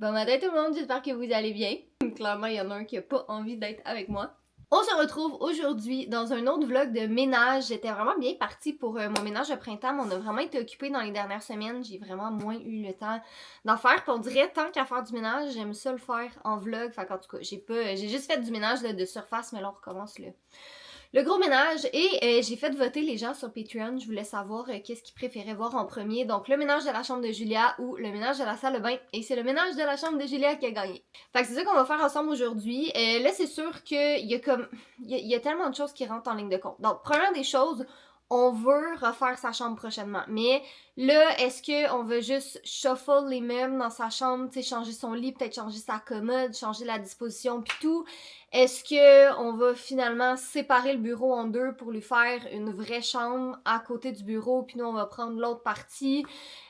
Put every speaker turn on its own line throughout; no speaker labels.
Bon matin tout le monde, j'espère que vous allez bien. Clairement, il y en a un qui a pas envie d'être avec moi. On se retrouve aujourd'hui dans un autre vlog de ménage. J'étais vraiment bien partie pour mon ménage de printemps, mais on a vraiment été occupés dans les dernières semaines. J'ai vraiment moins eu le temps d'en faire. Puis on dirait, tant qu'à faire du ménage, j'aime ça le faire en vlog. Fait qu'en tout cas, j'ai juste fait du ménage là, de surface, mais là on recommence le gros ménage. Et j'ai fait voter les gens sur Patreon. Je voulais savoir qu'est-ce qu'ils préféraient voir en premier. Donc le ménage de la chambre de Julia ou le ménage de la salle de bain. Et c'est le ménage de la chambre de Julia qui a gagné. Fait que c'est ça qu'on va faire ensemble aujourd'hui. Là c'est sûr qu'il y a comme... Il y a tellement de choses qui rentrent en ligne de compte. Donc première des choses, on veut refaire sa chambre prochainement. Mais là, est-ce qu'on veut juste shuffle les meubles dans sa chambre, tu sais, changer son lit, peut-être changer sa commode, changer la disposition pis tout? Est-ce qu'on va finalement séparer le bureau en deux pour lui faire une vraie chambre à côté du bureau, puis nous on va prendre l'autre partie?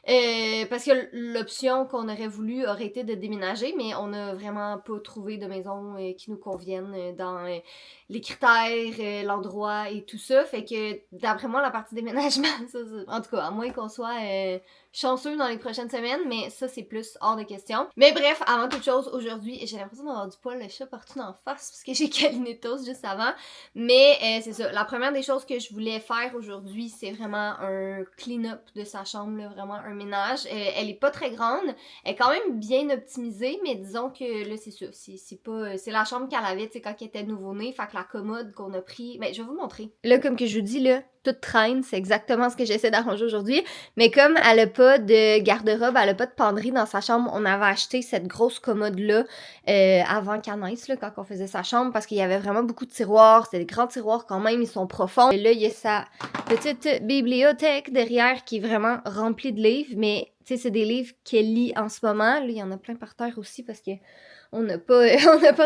Parce que l'option qu'on aurait voulu aurait été de déménager, mais on n'a vraiment pas trouvé de maison qui nous convienne dans les critères, l'endroit et tout ça. Fait que d'après moi, la partie déménagement, ça, en tout cas, à moins qu'on soit chanceux dans les prochaines semaines, mais ça c'est plus hors de question. Mais bref, avant toute chose, aujourd'hui, j'ai l'impression d'avoir du poil de chat partout en face parce que j'ai câliné tous juste avant. Mais c'est ça, la première des choses que je voulais faire aujourd'hui, c'est vraiment un clean-up de sa chambre, là, vraiment un ménage. Elle est pas très grande, elle est quand même bien optimisée, mais disons que là c'est ça, c'est la chambre qu'elle avait, tu sais, quand elle était nouveau-née, fait que la commode qu'on a pris, ben je vais vous montrer. Là, comme que je vous dis, là, tout traîne, c'est exactement ce que j'essaie d'arranger aujourd'hui. Mais comme elle a pas de garde-robe, elle a pas de penderie dans sa chambre, on avait acheté cette grosse commode-là avant qu'elle naisse, là, quand on faisait sa chambre, parce qu'il y avait vraiment beaucoup de tiroirs. C'était des grands tiroirs quand même, ils sont profonds. Et là, il y a sa petite bibliothèque derrière qui est vraiment remplie de livres, mais tu sais, c'est des livres qu'elle lit en ce moment. Là, il y en a plein par terre aussi parce que on n'a pas,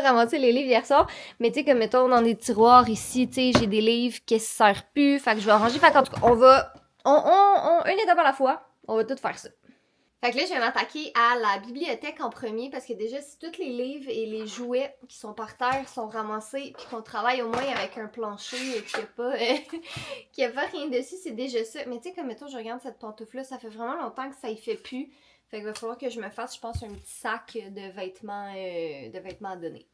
ramassé les livres hier soir. Mais tu sais, comme mettons dans des tiroirs ici, tu sais, j'ai des livres qui ne servent plus. Fait que je vais arranger. Fait qu'en tout cas, on va. Une étape à la fois, on va tout faire ça. Fait que là, je vais m'attaquer à la bibliothèque en premier parce que déjà, si tous les livres et les jouets qui sont par terre sont ramassés puis qu'on travaille au moins avec un plancher qu'il n'y a pas, qu'il y a pas rien dessus, c'est déjà ça. Mais tu sais, comme mettons, je regarde cette pantoufle-là, ça fait vraiment longtemps que ça y fait plus. Fait qu'il va falloir que je me fasse, je pense, un petit sac de vêtements à donner.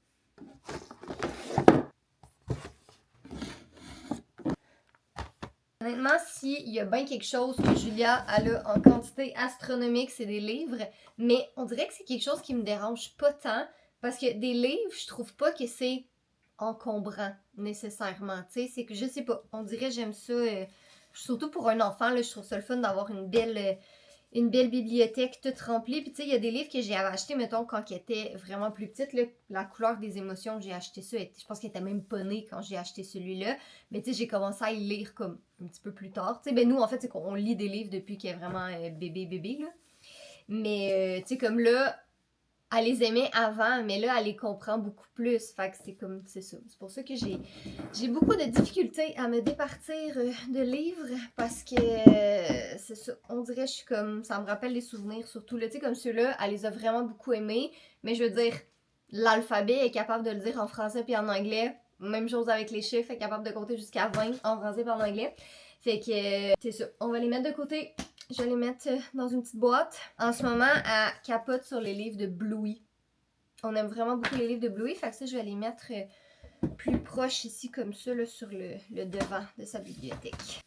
Honnêtement, s'il y a bien quelque chose que Julia elle a en quantité astronomique, c'est des livres. Mais on dirait que c'est quelque chose qui me dérange pas tant. Parce que des livres, je trouve pas que c'est encombrant nécessairement. Tu sais, c'est que je sais pas. On dirait que j'aime ça. Surtout pour un enfant, là, je trouve ça le fun d'avoir une belle bibliothèque toute remplie. Puis tu sais, il y a des livres que j'ai achetés, mettons, quand ils étaient vraiment plus petites. Là, la couleur des émotions, j'ai acheté ça. Je pense qu'elle était même pas née quand j'ai acheté celui-là. Mais tu sais, j'ai commencé à y lire comme un petit peu plus tard. Tu sais, ben nous, en fait, c'est qu'on lit des livres depuis qu'elle est vraiment bébé, là. Mais tu sais, comme là, elle les aimait avant, mais là, elle les comprend beaucoup plus. Fait que c'est ça. C'est pour ça que j'ai beaucoup de difficultés à me départir de livres parce que c'est ça. On dirait que je suis comme, ça me rappelle des souvenirs surtout. Là, tu sais, comme ceux-là, elle les a vraiment beaucoup aimés. Mais je veux dire, l'alphabet est capable de le dire en français puis en anglais. Même chose avec les chiffres, elle est capable de compter jusqu'à 20 en français puis en anglais. Fait que c'est ça. On va les mettre de côté. Je vais les mettre dans une petite boîte. En ce moment, elle capote sur les livres de Bluey. On aime vraiment beaucoup les livres de Bluey. Fait que ça, je vais les mettre plus proches ici, comme ça, là, sur le devant de sa bibliothèque.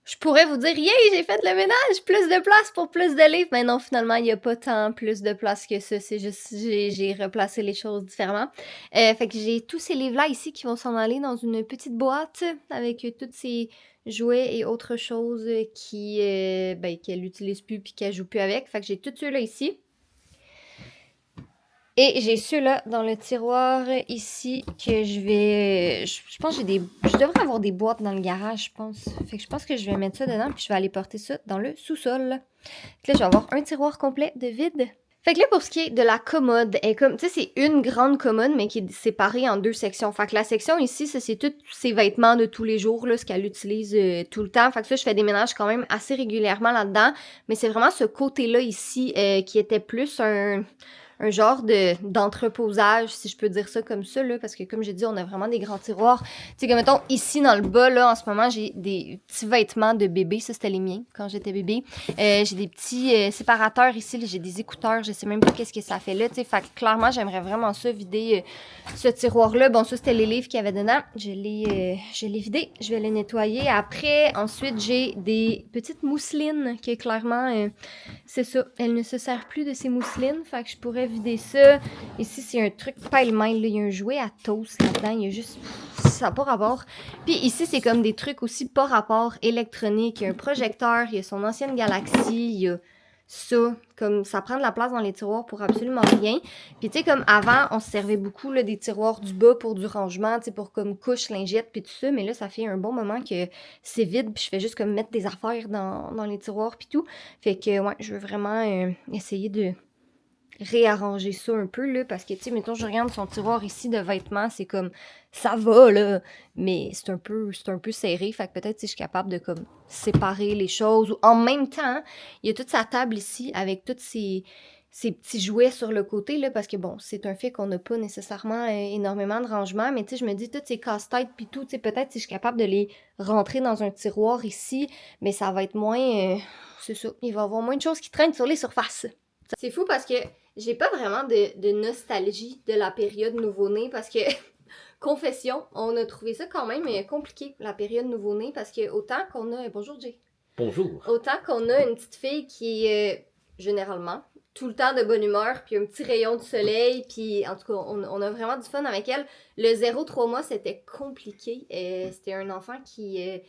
Je pourrais vous dire, yeah, j'ai fait le ménage, plus de place pour plus de livres. Mais non, finalement, il n'y a pas tant plus de place que ça. C'est juste, j'ai replacé les choses différemment. Fait que j'ai tous ces livres-là ici qui vont s'en aller dans une petite boîte avec tous ces jouets et autres choses qu'elle n'utilise plus puis qu'elle joue plus avec. Fait que j'ai tous ceux-là ici. Et j'ai ceux-là dans le tiroir ici que je vais... Je pense que je devrais avoir des boîtes dans le garage, je pense. Fait que je pense que je vais mettre ça dedans puis je vais aller porter ça dans le sous-sol. Là, je vais avoir un tiroir complet de vide. Fait que là, pour ce qui est de la commode, tu sais, c'est une grande commode, mais qui est séparée en deux sections. Fait que la section ici, ça, c'est tous ses vêtements de tous les jours, là, ce qu'elle utilise tout le temps. Fait que ça, je fais des ménages quand même assez régulièrement là-dedans. Mais c'est vraiment ce côté-là ici qui était plus un un genre d'entreposage, si je peux dire ça comme ça, là, parce que comme j'ai dit, on a vraiment des grands tiroirs. Tu sais, comme mettons, ici, dans le bas, là, en ce moment, j'ai des petits vêtements de bébé. Ça, c'était les miens quand j'étais bébé. J'ai des petits séparateurs ici, là, j'ai des écouteurs, je sais même pas qu'est-ce que ça fait là, tu sais. Fait que clairement, j'aimerais vraiment ça, vider ce tiroir-là. Bon, ça, c'était les livres qu'il y avait dedans. Je l'ai vidé. Je vais les nettoyer. Après, ensuite, j'ai des petites mousselines qui, clairement, c'est ça. Elle ne se sert plus de ces mousselines. Fait que je pourrais vider ça. Ici, c'est un truc pêle-mêle, là. Il y a un jouet à toast là-dedans. Il y a juste... Ça n'a pas rapport. Puis ici, c'est comme des trucs aussi pas rapport électroniques. Il y a un projecteur, il y a son ancienne Galaxy, il y a ça. Comme ça prend de la place dans les tiroirs pour absolument rien. Puis tu sais, comme avant, on se servait beaucoup là, des tiroirs du bas pour du rangement, tu sais, pour comme couche, lingette, puis tout ça. Mais là, ça fait un bon moment que c'est vide, puis je fais juste comme mettre des affaires dans les tiroirs, puis tout. Fait que, ouais, je veux vraiment essayer de réarranger ça un peu, là, parce que, tu sais, mettons, je regarde son tiroir ici de vêtements, c'est comme, ça va, là, mais c'est un peu serré, fait que peut-être, si je suis capable de, comme, séparer les choses, ou en même temps, il y a toute sa table ici, avec tous ces petits jouets sur le côté, là, parce que, bon, c'est un fait qu'on n'a pas nécessairement énormément de rangement, mais, tu sais, je me dis, toutes ces casse-têtes, puis tout, tu sais, peut-être, si je suis capable de les rentrer dans un tiroir ici, mais ça va être moins, c'est ça, il va y avoir moins de choses qui traînent sur les surfaces. C'est fou parce que j'ai pas vraiment de nostalgie de la période nouveau-né parce que, confession, on a trouvé ça quand même compliqué, la période nouveau-né, parce que autant qu'on a... Bonjour Jay.
Bonjour.
Autant qu'on a une petite fille qui est, généralement, tout le temps de bonne humeur, puis un petit rayon de soleil, puis en tout cas, on a vraiment du fun avec elle. Le 0-3 mois, c'était compliqué. C'était un enfant qui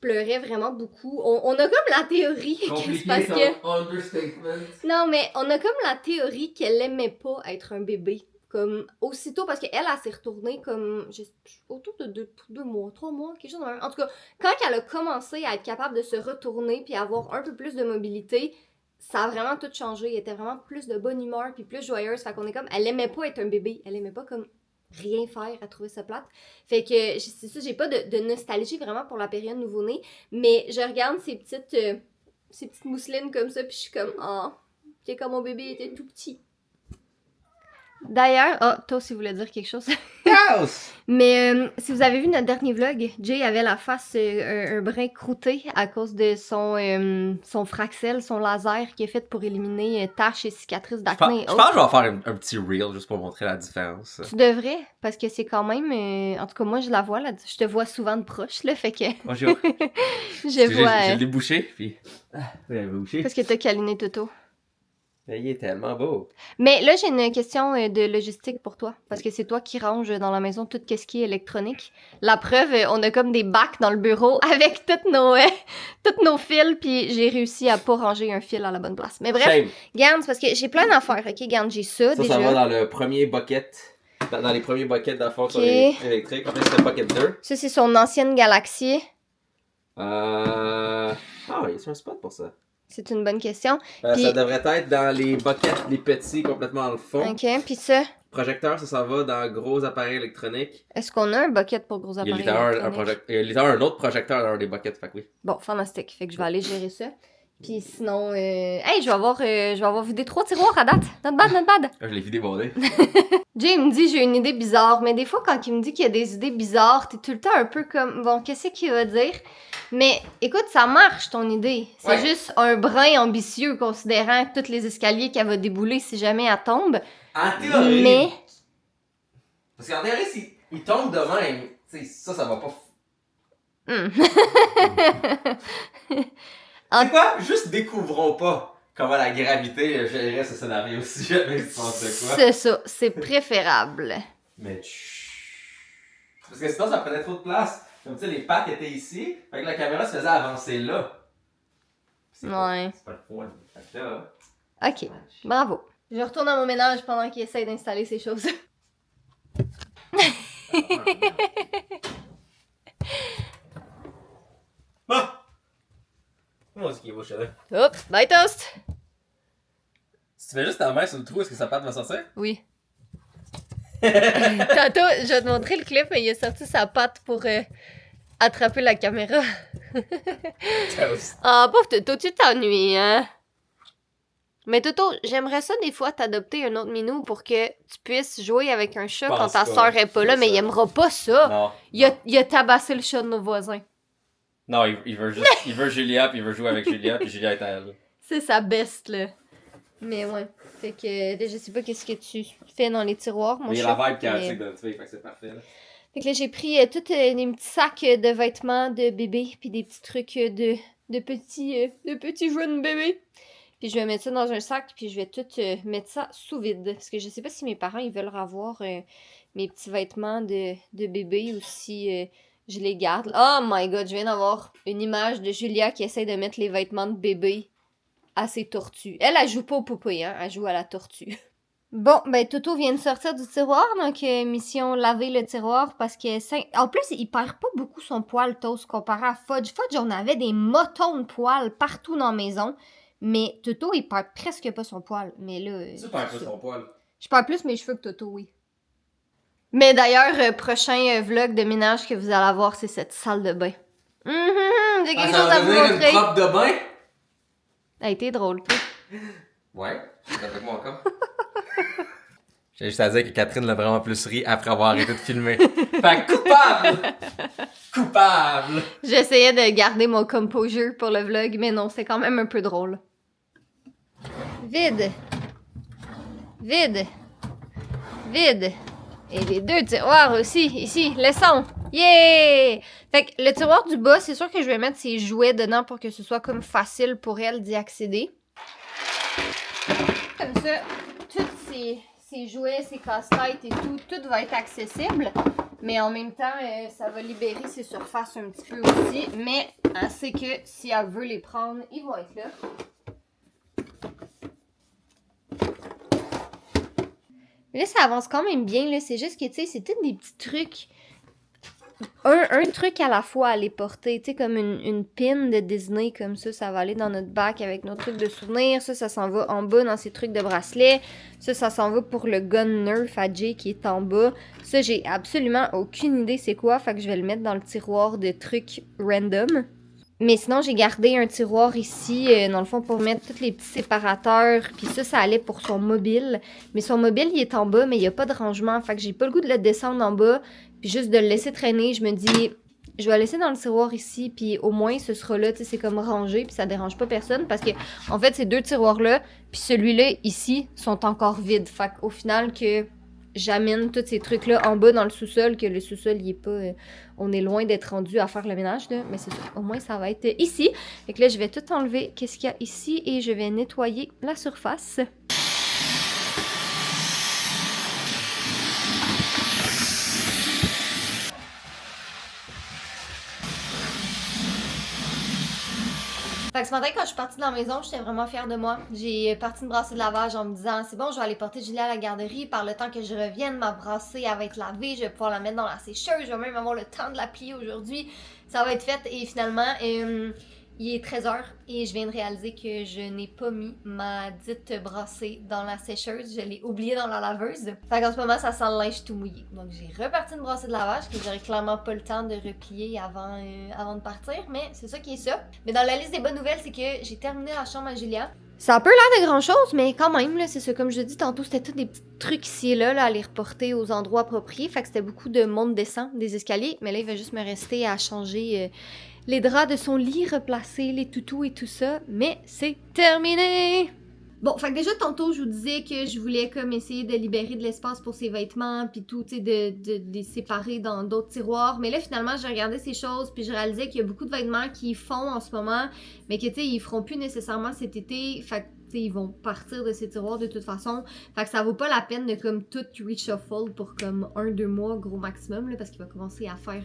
pleurait vraiment beaucoup. On a comme la théorie que c'est parce que...
Understatement.
Non, mais on a comme la théorie qu'elle aimait pas être un bébé. Comme, aussitôt, parce qu'elle, elle s'est retournée comme, autour de 2 mois, 3 mois, quelque chose de même. En tout cas, quand elle a commencé à être capable de se retourner puis avoir un peu plus de mobilité, ça a vraiment tout changé. Elle était vraiment plus de bonne humeur puis plus joyeuse. Fait qu'on est comme, elle aimait pas être un bébé. Elle aimait pas comme rien faire, à trouver ça plate. Fait que, c'est ça, j'ai pas de nostalgie vraiment pour la période nouveau-né, mais je regarde ces petites mousselines comme ça, puis je suis comme, ah, c'est comme mon bébé était tout petit. D'ailleurs, toi aussi, vous voulez dire quelque chose?
Chaos!
Mais si vous avez vu notre dernier vlog, Jay avait la face un brin croûté à cause de son Fraxel, son laser qui est fait pour éliminer taches et cicatrices d'acné.
Je pense que je vais faire un petit reel juste pour montrer la différence.
Tu devrais, parce que c'est quand même... en tout cas, moi, je la vois, là. Je te vois souvent de proche, là, fait que...
Bonjour.
je vois...
J'ai débouché, puis... Ah, oui, elle m'a bouché.
Parce que t'as câliné Toto.
Il est tellement beau.
Mais là, j'ai une question de logistique pour toi. Parce que c'est toi qui ranges dans la maison tout ce qui est électronique. La preuve, on a comme des bacs dans le bureau avec toutes nos fils, puis j'ai réussi à pas ranger un fil à la bonne place. Mais bref, garde, parce que j'ai plein d'affaires, ok? Garde, j'ai ça déjà.
Ça va dans le premier bucket. Dans les premiers buckets d'affaires sur les électriques. En fait, c'est le bucket 2.
Ça, c'est son ancienne Galaxy.
Ah, il y a un spot pour ça.
C'est une bonne question.
Puis, ça devrait être dans les buckets, les petits, complètement dans le fond.
OK, puis ça?
Projecteur, ça va dans gros appareils électroniques.
Est-ce qu'on a un bucket pour gros appareils électroniques?
Il y a littéralement un autre projecteur dans les buckets, fait que oui.
Bon, fantastique. Fait que je vais aller gérer ça. Puis sinon, hey, je vais avoir vidé 3 tiroirs à date. Not bad.
Je l'ai vidé bondé.
Jay me dit j'ai une idée bizarre, mais des fois quand il me dit qu'il y a des idées bizarres, t'es tout le temps un peu comme bon, qu'est-ce qu'il va dire? Mais écoute, ça marche ton idée. C'est juste un brin ambitieux considérant tous les escaliers qu'elle va débouler si jamais elle tombe.
En théorie.
Mais
parce qu'en théorie, s'il tombe de même, ça va pas. C'est quoi? Juste découvrons pas comment la gravité gérerait ce scénario si jamais il se passe de quoi.
C'est ça, c'est préférable.
Mais parce que sinon ça prenait trop de place. Comme tu sais, les pattes étaient ici, fait que la caméra se faisait avancer là. C'est pas le point. Fait que là...
Ok, bravo. Je retourne à mon ménage pendant qu'il essaye d'installer ces choses.
Moi, on dit qu'il est beau, chérie.
Hop, bye toast!
Si tu mets juste ta main sur le trou, est-ce que sa patte va sortir?
Oui. Tantôt, je vais te montrer le clip, mais il a sorti sa patte pour attraper la caméra. Ah, pauvre Toto, tu t'ennuies, hein? Mais Toto, j'aimerais ça des fois t'adopter un autre minou pour que tu puisses jouer avec un chat quand ta soeur est pas là, mais il aimera pas ça.
Non.
Il a tabassé le chat de nos voisins.
Non, il veut Julia, puis il veut jouer avec Julia, puis Julia est à elle.
C'est sa best, là. Mais ouais. Fait que là, je sais pas qu'est-ce que tu fais dans les tiroirs, mon chat.
Il y a la vibe chaotique de notre fille, fait que c'est parfait, là.
Fait que là, j'ai pris tous des petits sacs de vêtements de bébé, puis des petits trucs de petits jeunes bébés. Puis je vais mettre ça dans un sac, puis je vais tout mettre ça sous vide. Parce que je sais pas si mes parents, ils veulent avoir mes petits vêtements de bébé ou si je les garde. Oh my god, je viens d'avoir une image de Julia qui essaie de mettre les vêtements de bébé à ses tortues. Elle joue pas au poupée, hein, elle joue à la tortue. Bon, ben Toto vient de sortir du tiroir, donc mission laver le tiroir parce que en plus, il perd pas beaucoup son poil Toast comparé à Fudge. Fudge, on avait des motons de poils partout dans la maison, mais Toto, il perd presque pas son poil. Mais là,
tu perds plus ton poil.
Je perds plus mes cheveux que Toto, oui. Mais d'ailleurs, prochain vlog de ménage que vous allez avoir, c'est cette salle de bain. J'ai quelque chose à vous montrer.
Une robe de bain?
Ça a été drôle.
Ouais, c'est avec moi encore. J'ai juste à dire que Catherine l'a vraiment plus ri après avoir arrêté de filmer. Fait coupable! Coupable!
J'essayais de garder mon composure pour le vlog, mais non, c'est quand même un peu drôle. Vide. Vide. Vide. Et les deux tiroirs aussi, ici, laissons. Yeah! Fait que le tiroir du bas, c'est sûr que je vais mettre ses jouets dedans pour que ce soit comme facile pour elle d'y accéder. Comme ça, tous ses jouets, ses casse-têtes et tout va être accessible. Mais en même temps, ça va libérer ses surfaces un petit peu aussi. Mais elle sait que si elle veut les prendre, ils vont être là. Mais là, ça avance quand même bien, là. C'est juste que, tu sais, c'est tous des petits trucs. Un truc à la fois à les porter, tu sais, comme une pin de Disney, comme ça va aller dans notre bac avec nos trucs de souvenirs. Ça s'en va en bas dans ces trucs de bracelet. Ça s'en va pour le gun Nerf à Jay qui est en bas. Ça, j'ai absolument aucune idée c'est quoi, fait que je vais le mettre dans le tiroir de trucs random. Mais sinon, j'ai gardé un tiroir ici, dans le fond, pour mettre tous les petits séparateurs. Puis ça allait pour son mobile. Mais son mobile, il est en bas, mais il n'y a pas de rangement. Fait que j'ai pas le goût de le descendre en bas. Puis juste de le laisser traîner. Je me dis, je vais le laisser dans le tiroir ici. Puis au moins, ce sera là, tu sais, c'est comme rangé. Puis ça dérange pas personne. Parce que, en fait, ces deux tiroirs-là, puis celui-là, ici, sont encore vides. Fait qu'au final, que j'amène tous ces trucs-là en bas dans le sous-sol, que le sous-sol, il est pas... on est loin d'être rendu à faire le ménage, là, mais c'est ça. Au moins, ça va être ici. Fait que là, je vais tout enlever, qu'est-ce qu'il y a ici, et je vais nettoyer la surface. Fait que ce matin, quand je suis partie de la maison, j'étais vraiment fière de moi. J'ai parti une brassée de lavage en me disant, c'est bon, je vais aller porter Julia à la garderie. Par le temps que je revienne, ma brassée, elle va être lavée. Je vais pouvoir la mettre dans la sécheuse. Je vais même avoir le temps de la plier aujourd'hui. Ça va être fait. Et finalement, il est 13h et je viens de réaliser que je n'ai pas mis ma dite brassée dans la sécheuse. Je l'ai oubliée dans la laveuse. Fait qu'en ce moment, ça sent le linge tout mouillé. Donc, j'ai reparti une brassée de lavage que j'aurais clairement pas le temps de replier avant de partir. Mais c'est ça qui est ça. Mais dans la liste des bonnes nouvelles, c'est que j'ai terminé la chambre à Julia. Ça a peu l'air de grand chose, mais quand même, là, c'est ça. Comme je dis tantôt, c'était tous des petits trucs ici et là, à les reporter aux endroits appropriés. Fait que c'était beaucoup de monte-descente des escaliers. Mais là, il va juste me rester à changer les draps de son lit, replacer les toutous et tout ça. Mais c'est terminé! Bon, fait que déjà, tantôt, je vous disais que je voulais comme essayer de libérer de l'espace pour ses vêtements, puis tout, tu sais, de les séparer dans d'autres tiroirs. Mais là, finalement, j'ai regardé ces choses, puis je réalisais qu'il y a beaucoup de vêtements qui font en ce moment, mais que, tu sais, ils feront plus nécessairement cet été. Fait que, tu sais, ils vont partir de ces tiroirs de toute façon. Fait que ça vaut pas la peine de comme tout reshuffle pour comme 1-2 mois, gros maximum, là, parce qu'il va commencer à faire...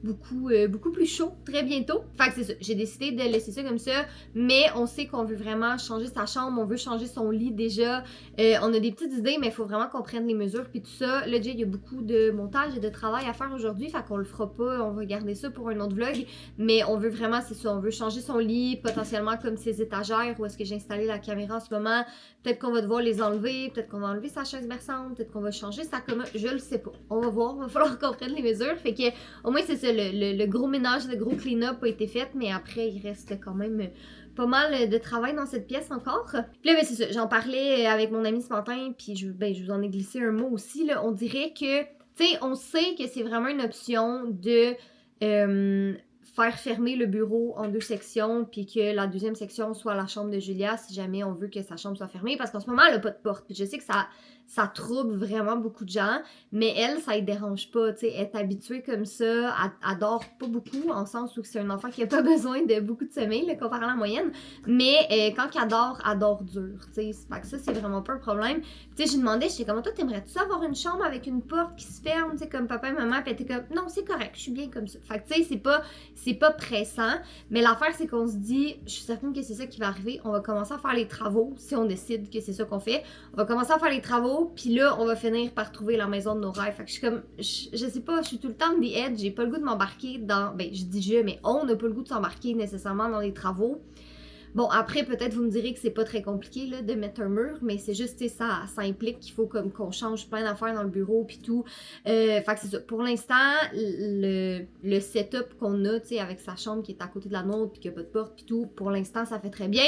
beaucoup plus chaud très bientôt. Fait que c'est ça, j'ai décidé de laisser ça comme ça, mais on sait qu'on veut vraiment changer sa chambre, on veut changer son lit déjà. On a des petites idées, mais il faut vraiment qu'on prenne les mesures puis tout ça. Là, il y a beaucoup de montage et de travail à faire aujourd'hui, fait qu'on le fera pas, on va garder ça pour un autre vlog, mais on veut vraiment, c'est ça, on veut changer son lit, potentiellement comme ses étagères où est-ce que j'ai installé la caméra en ce moment. Peut-être qu'on va devoir les enlever, peut-être qu'on va enlever sa chaise berçante, peut-être qu'on va changer sa commode, je le sais pas. On va voir, il va falloir qu'on prenne les mesures, fait que au moins c'est ça, le gros ménage, le gros clean-up a été fait, mais après, il reste quand même pas mal de travail dans cette pièce encore. Puis là, ben, c'est ça, j'en parlais avec mon ami ce matin, puis je vous en ai glissé un mot aussi, là. On dirait que, tu sais, on sait que c'est vraiment une option de faire fermer le bureau en 2 sections, puis que la 2e section soit la chambre de Julia, si jamais on veut que sa chambre soit fermée, parce qu'en ce moment, elle a pas de porte. Puis je sais que ça trouble vraiment beaucoup de gens, mais elle, ça ne dérange pas, tu sais, elle est habituée comme ça, elle dort pas beaucoup, en sens où c'est un enfant qui a pas besoin de beaucoup de sommeil, là, comparé à la moyenne, mais quand elle dort dur, tu sais, fait que ça, c'est vraiment pas un problème. Tu sais, je lui demandais, j'étais comme, toi, t'aimerais-tu avoir une chambre avec une porte qui se ferme, tu sais, comme papa et maman, puis elle était comme, non, c'est correct, je suis bien comme ça. Fait que, tu sais, c'est pas pressant, mais l'affaire, c'est qu'on se dit, je suis certaine que c'est ça qui va arriver, on va commencer à faire les travaux, si on décide que c'est ça qu'on fait, on va commencer à faire les travaux, puis là, on va finir par trouver la maison de nos rêves. Fait que je suis comme, je sais pas, je suis tout le temps on the edge, j'ai pas le goût de m'embarquer dans, ben je dis je, mais on n'a pas le goût de s'embarquer nécessairement dans les travaux. Bon, après, peut-être vous me direz que c'est pas très compliqué là, de mettre un mur, mais c'est juste, ça implique qu'il faut comme qu'on change plein d'affaires dans le bureau puis tout. Fait que c'est ça. Pour l'instant, le setup qu'on a, tu sais, avec sa chambre qui est à côté de la nôtre puis qu'il n'y a pas de porte puis tout, pour l'instant, ça fait très bien.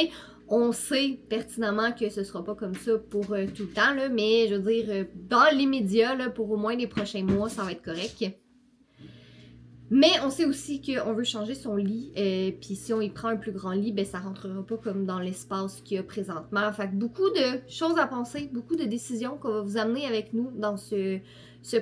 On sait pertinemment que ce sera pas comme ça pour tout le temps, là, mais je veux dire, dans l'immédiat, là, pour au moins les prochains mois, ça va être correct. Mais on sait aussi qu'on veut changer son lit, puis si on y prend un plus grand lit, ben ça rentrera pas comme dans l'espace qu'il y a présentement. Fait que beaucoup de choses à penser, beaucoup de décisions qu'on va vous amener avec nous dans ce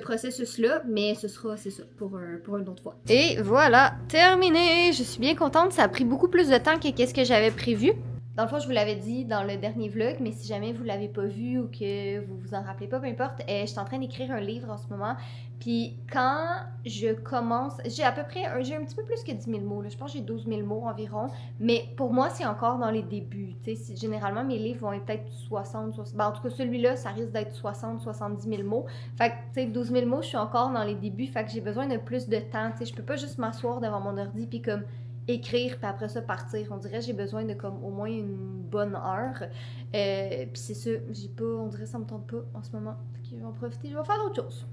processus-là, mais ce sera, c'est ça, pour une autre fois. Et voilà, terminé! Je suis bien contente, ça a pris beaucoup plus de temps que qu'est-ce que j'avais prévu. Dans le fond, je vous l'avais dit dans le dernier vlog, mais si jamais vous l'avez pas vu ou que vous vous en rappelez pas, peu importe, je suis en train d'écrire un livre en ce moment. Puis quand je commence, j'ai à peu près, j'ai un petit peu plus que 10 000 mots, là. Je pense que j'ai 12 000 mots environ, mais pour moi, c'est encore dans les débuts. Généralement, mes livres vont être peut-être 60, ben, en tout cas, celui-là, ça risque d'être 60, 70 000 mots. Fait que, tu sais, 12 000 mots, je suis encore dans les débuts, fait que j'ai besoin de plus de temps. Tu sais, je peux pas juste m'asseoir devant mon ordi puis comme écrire puis après ça partir. On dirait que j'ai besoin de comme au moins une bonne heure. Puis c'est ça, j'ai pas, on dirait que ça me tente pas en ce moment. Fait que je vais en profiter, je vais faire d'autres choses.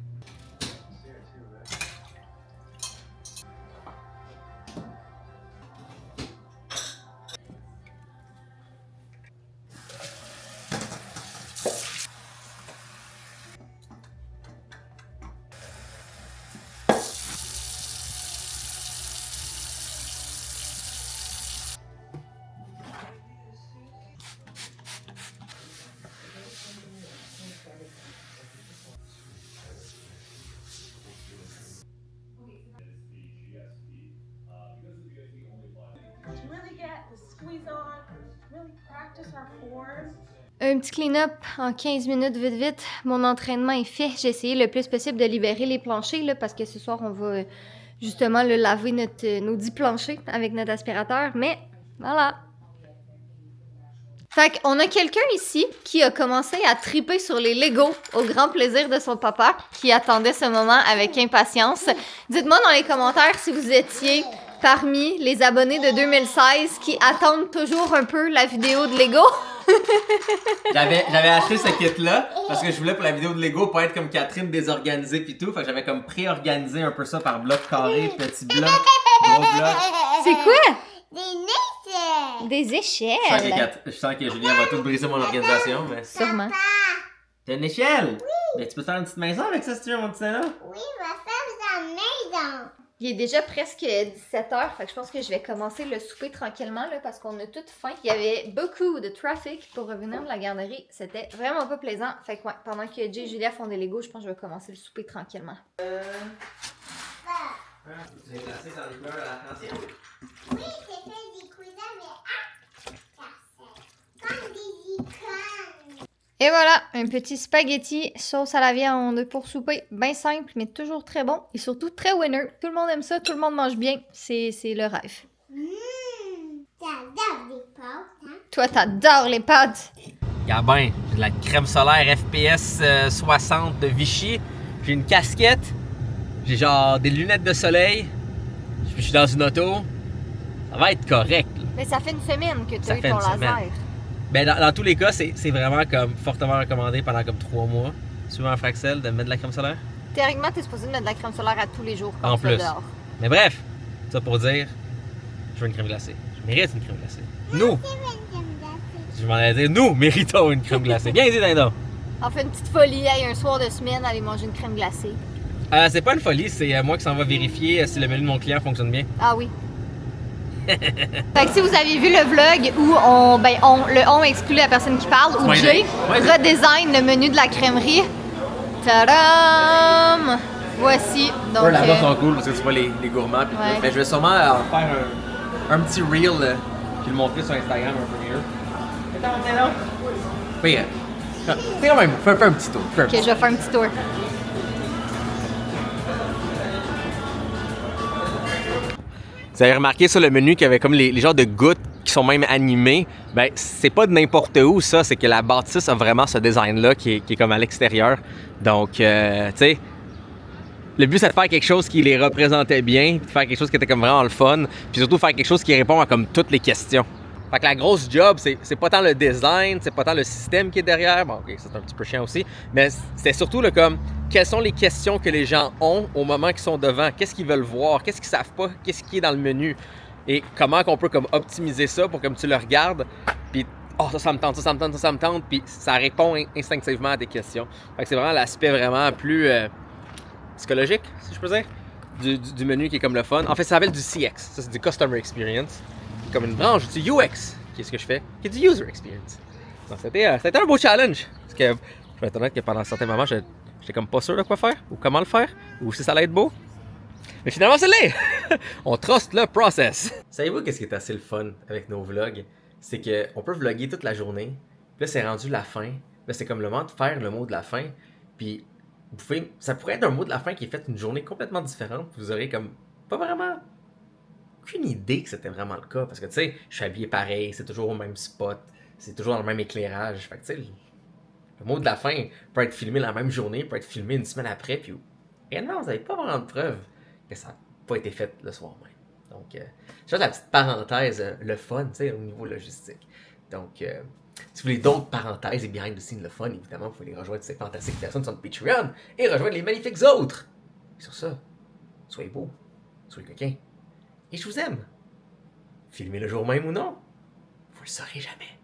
Un petit clean-up en 15 minutes, vite vite. Mon entraînement est fait. J'ai essayé le plus possible de libérer les planchers là, parce que ce soir, on va justement laver nos 10 planchers avec notre aspirateur. Mais voilà. Fait qu'on a quelqu'un ici qui a commencé à triper sur les Legos au grand plaisir de son papa qui attendait ce moment avec impatience. Dites-moi dans les commentaires si vous étiez parmi les abonnés de 2016 qui attendent toujours un peu la vidéo de Lego.
J'avais acheté ce kit-là parce que je voulais pour la vidéo de Lego pas être comme Catherine désorganisée pis tout. Fait que j'avais comme pré-organisé un peu ça par bloc carré, petit bloc, gros bloc.
C'est quoi?
Des échelles.
Des échelles.
Je sens que Julien va tout briser mon organisation, mais...
Sûrement.
T'as une échelle? Oui. Mais tu peux faire une petite maison avec ça si tu veux, mon petit Nana?
Oui, je vais faire une maison.
Il est déjà presque 17h, fait que je pense que je vais commencer le souper tranquillement là, parce qu'on a toute faim. Il y avait beaucoup de trafic pour revenir de la garderie. C'était vraiment pas plaisant. Fait que ouais, pendant que Jay et Julia font des Legos, je pense que je vais commencer le souper tranquillement.
Tu es placé dans les couleurs à l'arc-en-ciel?
Oui, c'est fait des couleurs, mais comme des icônes.
Et voilà, un petit spaghetti sauce à la viande pour souper. Bien simple, mais toujours très bon. Et surtout très winner. Tout le monde aime ça, tout le monde mange bien. C'est le rêve.
T'adores les pâtes, hein?
Toi, t'adores les pâtes.
Gabin, j'ai de la crème solaire FPS 60 de Vichy. J'ai une casquette. J'ai genre des lunettes de soleil. Je suis dans une auto. Ça va être correct. Là.
Mais ça fait une semaine que tu
Ça
as eu
fait
ton
une
laser.
semaine. Ben dans tous les cas, c'est vraiment comme fortement recommandé pendant comme 3 mois. Suivant un Fraxel de mettre de la crème solaire.
Théoriquement, t'es supposé mettre de la crème solaire à tous les jours quand
En
tu vas
plus.
dehors.
Mais bref, ça pour dire, je veux une crème glacée. Je mérite une crème glacée. Nous! Je m'en allais dire, nous méritons une crème glacée. Bien dit, Dindon!
On fait une petite folie, hey, un soir de semaine, aller manger une crème glacée.
C'est pas une folie, c'est moi qui s'en va vérifier si le menu de mon client fonctionne bien.
Ah oui. Fait que si vous avez vu le vlog où le on exclut la personne qui parle, où Jay redesign le menu de la crèmerie. Tadam! Voici. Donc,
là-bas sont cool parce que tu vois les gourmands. Puis
ouais.
Mais je vais sûrement faire un petit reel puis le montrer sur Instagram un peu mieux. Oui, fais quand même, fais un petit tour.
Ok, je vais faire un petit tour.
Vous avez remarqué ça, le menu qui avait comme les genres de gouttes qui sont même animées. Ben, c'est pas de n'importe où ça, c'est que la bâtisse a vraiment ce design-là qui est comme à l'extérieur. Donc, tu sais, le but c'est de faire quelque chose qui les représentait bien, de faire quelque chose qui était comme vraiment le fun, puis surtout faire quelque chose qui répond à comme toutes les questions. Fait que la grosse job, c'est pas tant le design, c'est pas tant le système qui est derrière. Bon, ok, c'est un petit peu chiant aussi, mais c'est surtout le comme, quelles sont les questions que les gens ont au moment qu'ils sont devant, qu'est-ce qu'ils veulent voir, qu'est-ce qu'ils savent pas, qu'est-ce qui est dans le menu, et comment qu'on peut comme optimiser ça pour comme tu le regardes, puis oh ça me tente, ça me tente, ça me tente, puis ça répond instinctivement à tes questions. Fait que c'est vraiment l'aspect vraiment plus psychologique, si je peux dire, du menu qui est comme le fun. En fait, ça s'appelle du CX, ça c'est du Customer Experience. Comme une branche du UX, qui est ce que je fais, qui est du User Experience. Donc, c'était un beau challenge. Parce que je vais être honnête que pendant certains moments, j'étais comme pas sûr de quoi faire, ou comment le faire, ou si ça allait être beau. Mais finalement, c'est là! On trust le process. Savez-vous qu'est-ce qui est assez le fun avec nos vlogs? C'est qu'on peut vlogger toute la journée, puis là, c'est rendu la fin. Là, c'est comme le moment de faire le mot de la fin. Puis, ça pourrait être un mot de la fin qui est fait une journée complètement différente. Vous aurez comme pas vraiment aucune idée que c'était vraiment le cas. Parce que, tu sais, je suis habillé pareil, c'est toujours au même spot, c'est toujours dans le même éclairage. Fait que, tu sais, le mot de la fin peut être filmé la même journée, peut être filmé une semaine après, puis réellement, vous n'avez pas vraiment de preuve que ça n'a pas été fait le soir même. Donc, juste la petite parenthèse, le fun, tu sais, au niveau logistique. Donc, si vous voulez d'autres parenthèses et behind the scenes, le fun, évidemment, vous pouvez les rejoindre ces fantastiques personnes sur notre Patreon et rejoindre les magnifiques autres. Et sur ça, soyez beaux, soyez coquins. Et je vous aime. Filmez le jour même ou non, vous le saurez jamais.